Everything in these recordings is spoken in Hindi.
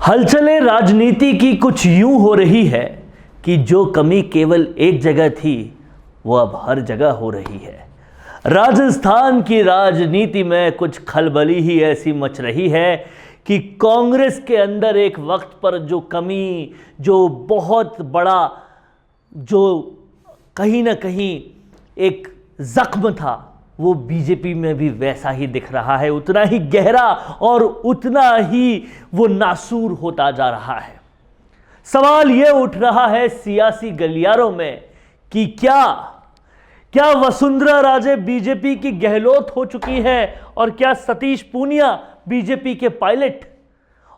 हलचलें राजनीति की कुछ यूं हो रही है कि जो कमी केवल एक जगह थी वो अब हर जगह हो रही है। राजस्थान की राजनीति में कुछ खलबली ही ऐसी मच रही है कि कांग्रेस के अंदर एक वक्त पर जो कमी, जो बहुत बड़ा, जो कहीं ना कहीं एक जख्म था, वो बीजेपी में भी वैसा ही दिख रहा है, उतना ही गहरा और उतना ही वो नासूर होता जा रहा है। सवाल ये उठ रहा है सियासी गलियारों में कि क्या वसुंधरा राजे बीजेपी की गहलोत हो चुकी है और क्या सतीश पूनिया बीजेपी के पायलट?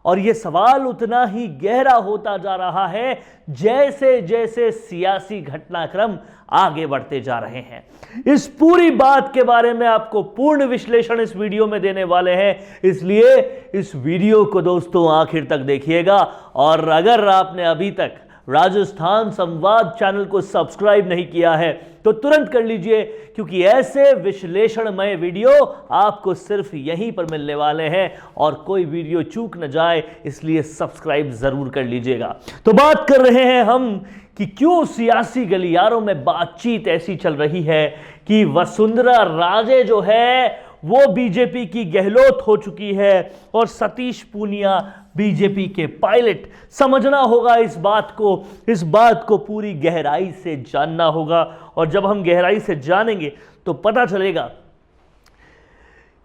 और यह सवाल उतना ही गहरा होता जा रहा है जैसे जैसे सियासी घटनाक्रम आगे बढ़ते जा रहे हैं। इस पूरी बात के बारे में आपको पूर्ण विश्लेषण इस वीडियो में देने वाले हैं, इसलिए इस वीडियो को दोस्तों आखिर तक देखिएगा। और अगर आपने अभी तक राजस्थान संवाद चैनल को सब्सक्राइब नहीं किया है तो तुरंत कर लीजिए, क्योंकि ऐसे विश्लेषणमय वीडियो आपको सिर्फ यहीं पर मिलने वाले हैं और कोई वीडियो चूक न जाए, इसलिए सब्सक्राइब जरूर कर लीजिएगा। तो बात कर रहे हैं हम कि क्यों सियासी गलियारों में बातचीत ऐसी चल रही है कि वसुंधरा राजे जो है वो बीजेपी की गहलोत हो चुकी है और सतीश पूनिया बीजेपी के पायलट। समझना होगा इस बात को पूरी गहराई से जानना होगा, और जब हम गहराई से जानेंगे तो पता चलेगा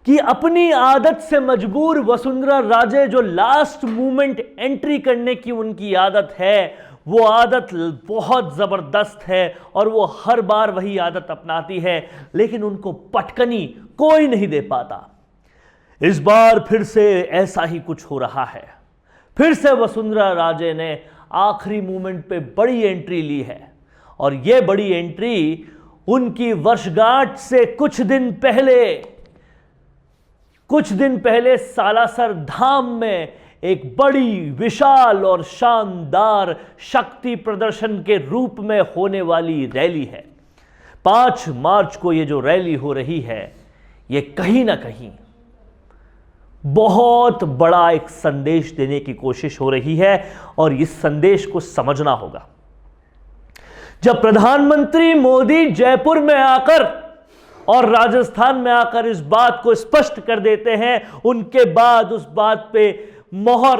कि अपनी आदत से मजबूर वसुंधरा राजे जो लास्ट मोमेंट एंट्री करने की उनकी आदत है, वो आदत बहुत ज़बरदस्त है और वो हर बार वही आदत अपनाती है, लेकिन उनको पटकनी कोई नहीं दे पाता। इस बार फिर से ऐसा ही कुछ हो रहा है। फिर से वसुंधरा राजे ने आखिरी मोमेंट पे बड़ी एंट्री ली है, और ये बड़ी एंट्री उनकी वर्षगांठ से कुछ दिन पहले सालासर धाम में एक बड़ी विशाल और शानदार शक्ति प्रदर्शन के रूप में होने वाली रैली है। 5 मार्च को ये जो रैली हो रही है, ये कहीं ना कहीं बहुत बड़ा एक संदेश देने की कोशिश हो रही है, और इस संदेश को समझना होगा। जब प्रधानमंत्री मोदी जयपुर में आकर और राजस्थान में आकर इस बात को स्पष्ट कर देते हैं, उनके बाद उस बात पे मोहर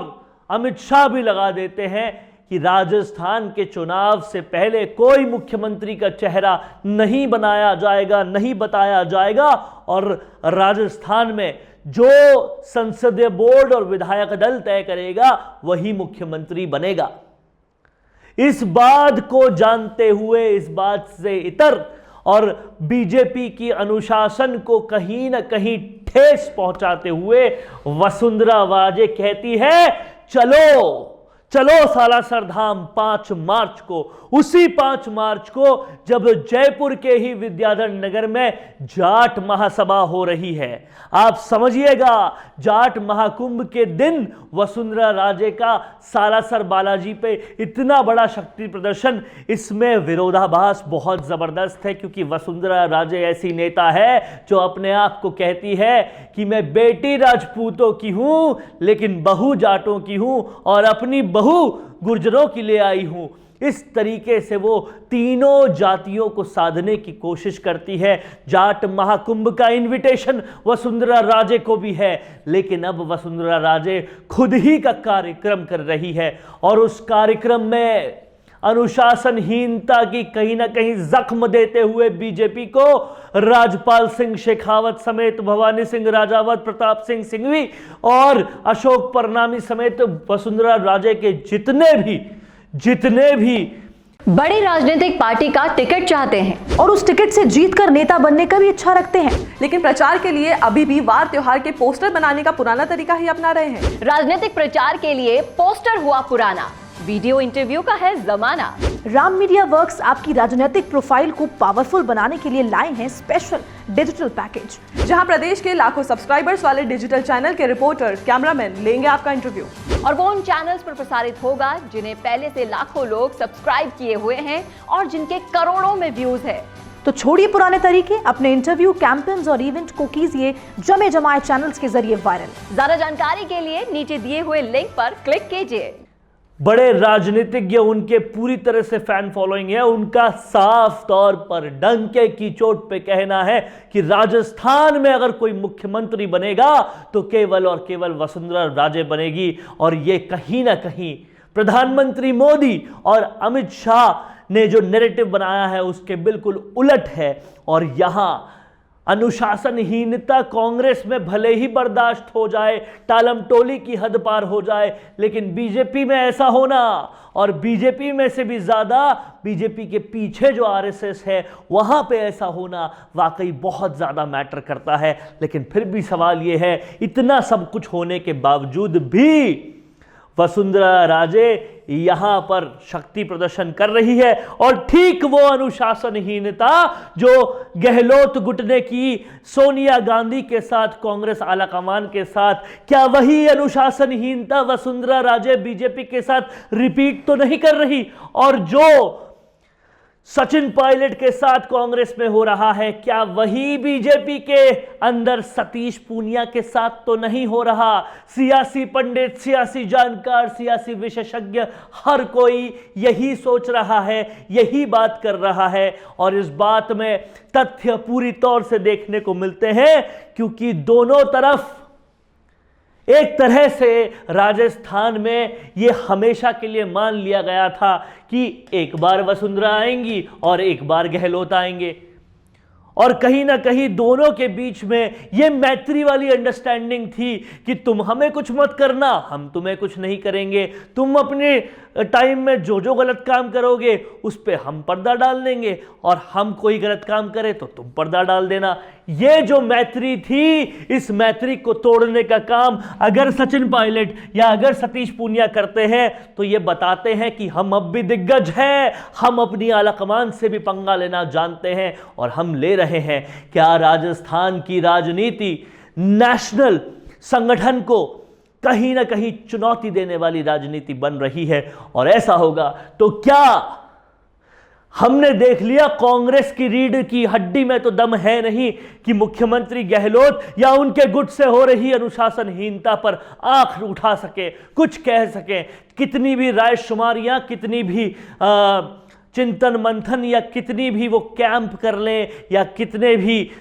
अमित शाह भी लगा देते हैं कि राजस्थान के चुनाव से पहले कोई मुख्यमंत्री का चेहरा नहीं बनाया जाएगा, नहीं बताया जाएगा, और राजस्थान में जो संसदीय बोर्ड और विधायक दल तय करेगा वही मुख्यमंत्री बनेगा। इस बात को जानते हुए, इस बात से इतर और बीजेपी की अनुशासन को कहीं ना कहीं ठेस पहुंचाते हुए वसुंधरा राजे कहती है चलो सालासर धाम 5 मार्च को। उसी 5 मार्च को जब जयपुर के ही विद्याधर नगर में जाट महासभा हो रही है। आप समझिएगा, जाट महाकुंभ के दिन वसुंधरा राजे का सालासर बालाजी पे इतना बड़ा शक्ति प्रदर्शन, इसमें विरोधाभास बहुत जबरदस्त है, क्योंकि वसुंधरा राजे ऐसी नेता है जो अपने आप को कहती है कि मैं बेटी राजपूतों की हूं लेकिन बहू जाटों की हूं और अपनी बहू गुर्जरों की ले आई हूं। इस तरीके से वो तीनों जातियों को साधने की कोशिश करती है। जाट महाकुंभ का इनविटेशन वसुंधरा राजे को भी है, लेकिन अब वसुंधरा राजे खुद ही का कार्यक्रम कर रही है, और उस कार्यक्रम में अनुशासनहीनता की कहीं ना कहीं जख्म देते हुए बीजेपी को राजपाल सिंह शेखावत समेत भवानी सिंह राजावत, प्रताप सिंह सिंघवी और अशोक परनामी समेत वसुंधरा राजे के जितने भी बड़ी राजनीतिक पार्टी का टिकट चाहते हैं और उस टिकट से जीतकर नेता बनने का भी इच्छा रखते हैं, लेकिन प्रचार के लिए अभी भी वार त्योहार के पोस्टर बनाने का पुराना तरीका ही अपना रहे हैं। राजनीतिक प्रचार के लिए पोस्टर हुआ पुराना, वीडियो इंटरव्यू का है जमाना। राम मीडिया वर्क्स आपकी राजनीतिक प्रोफाइल को पावरफुल बनाने के लिए लाए हैं स्पेशल डिजिटल पैकेज, जहां प्रदेश के लाखों सब्सक्राइबर्स वाले डिजिटल चैनल के रिपोर्टर, कैमरामैन लेंगे आपका इंटरव्यू, और वो उन चैनल्स पर प्रसारित होगा जिन्हें पहले से लाखों लोग सब्सक्राइब किए हुए हैं और जिनके करोड़ों में व्यूज है। तो छोड़िए पुराने तरीके, अपने इंटरव्यू, कैंपेन्स और इवेंट को कीजिए जमे जमाए चैनल्स के जरिए वायरल। ज्यादा जानकारी के लिए नीचे दिए हुए लिंक पर क्लिक कीजिए। बड़े राजनीतिज्ञ, उनके पूरी तरह से फैन फॉलोइंग है, उनका साफ तौर पर डंके की चोट पे कहना है कि राजस्थान में अगर कोई मुख्यमंत्री बनेगा तो केवल और केवल वसुंधरा राजे बनेगी। और ये कहीं ना कहीं प्रधानमंत्री मोदी और अमित शाह ने जो नैरेटिव बनाया है उसके बिल्कुल उलट है। और यहां अनुशासनहीनता कांग्रेस में भले ही बर्दाश्त हो जाए, टालम टोली की हद पार हो जाए, लेकिन बीजेपी में ऐसा होना, और बीजेपी में से भी ज्यादा बीजेपी के पीछे जो आरएसएस है वहां पे ऐसा होना वाकई बहुत ज्यादा मैटर करता है। लेकिन फिर भी सवाल यह है, इतना सब कुछ होने के बावजूद भी वसुंधरा राजे यहां पर शक्ति प्रदर्शन कर रही है। और ठीक वो अनुशासनहीनता जो गहलोत गुट ने की सोनिया गांधी के साथ, कांग्रेस आलाकमान के साथ, क्या वही अनुशासनहीनता वसुंधरा राजे बीजेपी के साथ रिपीट तो नहीं कर रही? और जो सचिन पायलट के साथ कांग्रेस में हो रहा है, क्या वही बीजेपी के अंदर सतीश पूनिया के साथ तो नहीं हो रहा? सियासी पंडित, सियासी जानकार, सियासी विशेषज्ञ हर कोई यही सोच रहा है, यही बात कर रहा है। और इस बात में तथ्य पूरी तौर से देखने को मिलते हैं, क्योंकि दोनों तरफ एक तरह से राजस्थान में यह हमेशा के लिए मान लिया गया था कि एक बार वसुंधरा आएंगी और एक बार गहलोत आएंगे। और कहीं ना कहीं दोनों के बीच में यह मैत्री वाली अंडरस्टैंडिंग थी कि तुम हमें कुछ मत करना, हम तुम्हें कुछ नहीं करेंगे, तुम अपने टाइम में जो जो गलत काम करोगे उस पर हम पर्दा डाल देंगे, और हम कोई गलत काम करें तो तुम पर्दा डाल देना। ये जो मैत्री थी, इस मैत्री को तोड़ने का काम अगर सचिन पायलट या अगर सतीश पूनिया करते हैं तो ये बताते हैं कि हम अब भी दिग्गज हैं, हम अपनी आलाकमान से भी पंगा लेना जानते हैं और हम ले रहे हैं। क्या राजस्थान की राजनीति नेशनल संगठन को कहीं ना कहीं चुनौती देने वाली राजनीति बन रही है? और ऐसा होगा तो क्या हमने देख लिया कांग्रेस की रीढ़ की हड्डी में तो दम है नहीं कि मुख्यमंत्री गहलोत या उनके गुट से हो रही अनुशासनहीनता पर आंख उठा सके, कुछ कह सके? कितनी भी रायशुमारियां, कितनी भी चिंतन मंथन या कितनी भी वो कैंप कर लें या कितने भी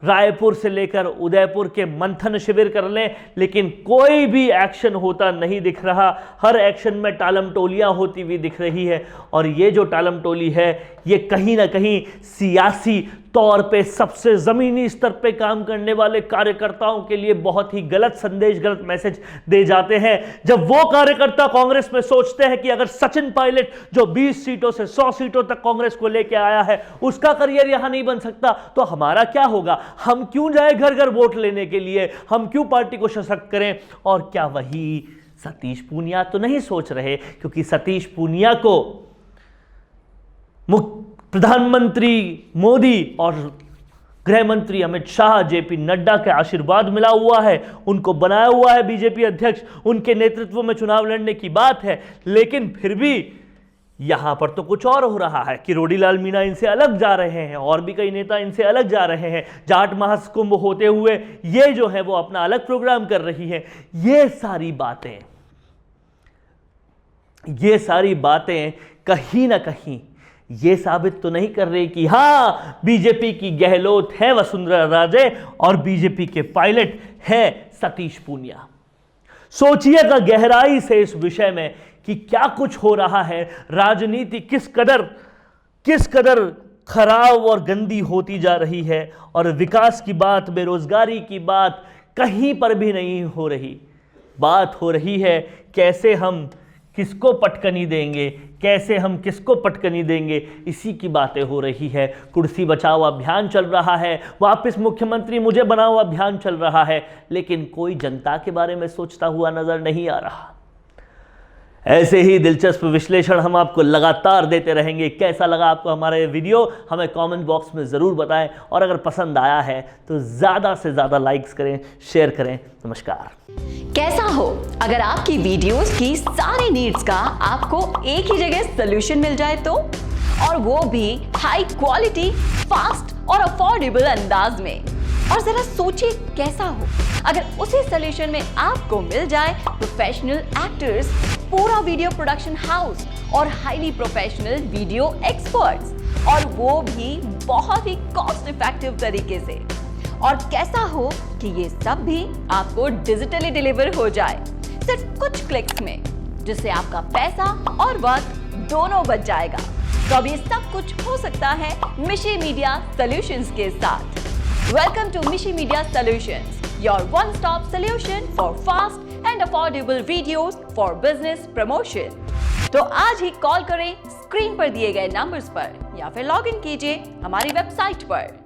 रायपुर से लेकर उदयपुर के मंथन शिविर कर लें, लेकिन कोई भी एक्शन होता नहीं दिख रहा। हर एक्शन में टालम टोलियां होती हुई दिख रही है। और ये जो टालम टोली है ये कहीं ना कहीं सियासी तौर पे सबसे ज़मीनी स्तर पे काम करने वाले कार्यकर्ताओं के लिए बहुत ही गलत संदेश, गलत मैसेज दे जाते हैं। जब वो कार्यकर्ता कांग्रेस में सोचते हैं कि अगर सचिन पायलट जो 20 सीटों से 100 सीटों तक कांग्रेस को लेके आया है उसका करियर यहां नहीं बन सकता तो हमारा क्या होगा? हम क्यों जाए घर घर वोट लेने के लिए? हम क्यों पार्टी को सशक्त करें? और क्या वही सतीश पूनिया तो नहीं सोच रहे? क्योंकि सतीश पूनिया को प्रधानमंत्री मोदी और गृह मंत्री अमित शाह, जेपी नड्डा के आशीर्वाद मिला हुआ है, उनको बनाया हुआ है बीजेपी अध्यक्ष, उनके नेतृत्व में चुनाव लड़ने की बात है। लेकिन फिर भी यहां पर तो कुछ और हो रहा है कि रोडीलाल मीणा इनसे अलग जा रहे हैं और भी कई नेता इनसे अलग जा रहे हैं। जाट महाकुंभ होते हुए ये जो है वो अपना अलग प्रोग्राम कर रही है। ये सारी बातें कहीं ना कहीं ये साबित तो नहीं कर रही कि हाँ बीजेपी की गहलोत है वसुंधरा राजे और बीजेपी के पायलट है सतीश पूनिया। सोचिएगा गहराई से इस विषय में कि क्या कुछ हो रहा है, राजनीति किस कदर खराब और गंदी होती जा रही है, और विकास की बात, बेरोजगारी की बात कहीं पर भी नहीं हो रही। बात हो रही है कैसे हम किसको पटकनी देंगे, कैसे हम किसको पटकनी देंगे, इसी की बातें हो रही है। कुर्सी बचाओ अभियान चल रहा है, वापस मुख्यमंत्री मुझे बनाओ अभियान चल रहा है, लेकिन कोई जनता के बारे में सोचता हुआ नजर नहीं आ रहा। ऐसे ही दिलचस्प विश्लेषण हम आपको लगातार देते रहेंगे। कैसा लगा आपको हमारा ये वीडियो हमें कमेंट बॉक्स में ज़रूर बताएं, और अगर पसंद आया है तो ज़्यादा से ज़्यादा लाइक्स करें, शेयर करें। नमस्कार। कैसा हो अगर आपकी वीडियोस की सारी नीड्स का आपको एक ही जगह सॉल्यूशन मिल जाए तो? और वो भी हाई क्वालिटी, फास्ट और अफोर्डेबल अंदाज में। और जरा सोचिए कैसा हो अगर उसी सॉल्यूशन में आपको मिल जाए प्रोफेशनल एक्टर्स, पूरा वीडियो प्रोडक्शन हाउस और हाईली प्रोफेशनल वीडियो एक्सपर्ट्स, और वो भी बहुत ही कॉस्ट इफेक्टिव तरीके से। और कैसा हो कि ये सब भी आपको डिजिटली डिलीवर हो जाए सिर्फ कुछ क्लिक्स में, जिससे आपका पैसा और वक्त दोनों बच जाएगा। तो अब ये सब कुछ हो सकता है मिशी मीडिया सॉल्यूशंस के साथ। Welcome to Mishi Media Solutions, your one-stop solution for fast and affordable videos for business promotion. तो आज ही कॉल करें स्क्रीन पर दिए गए नंबर्स पर या फिर लॉग इन कीजिए हमारी वेबसाइट पर।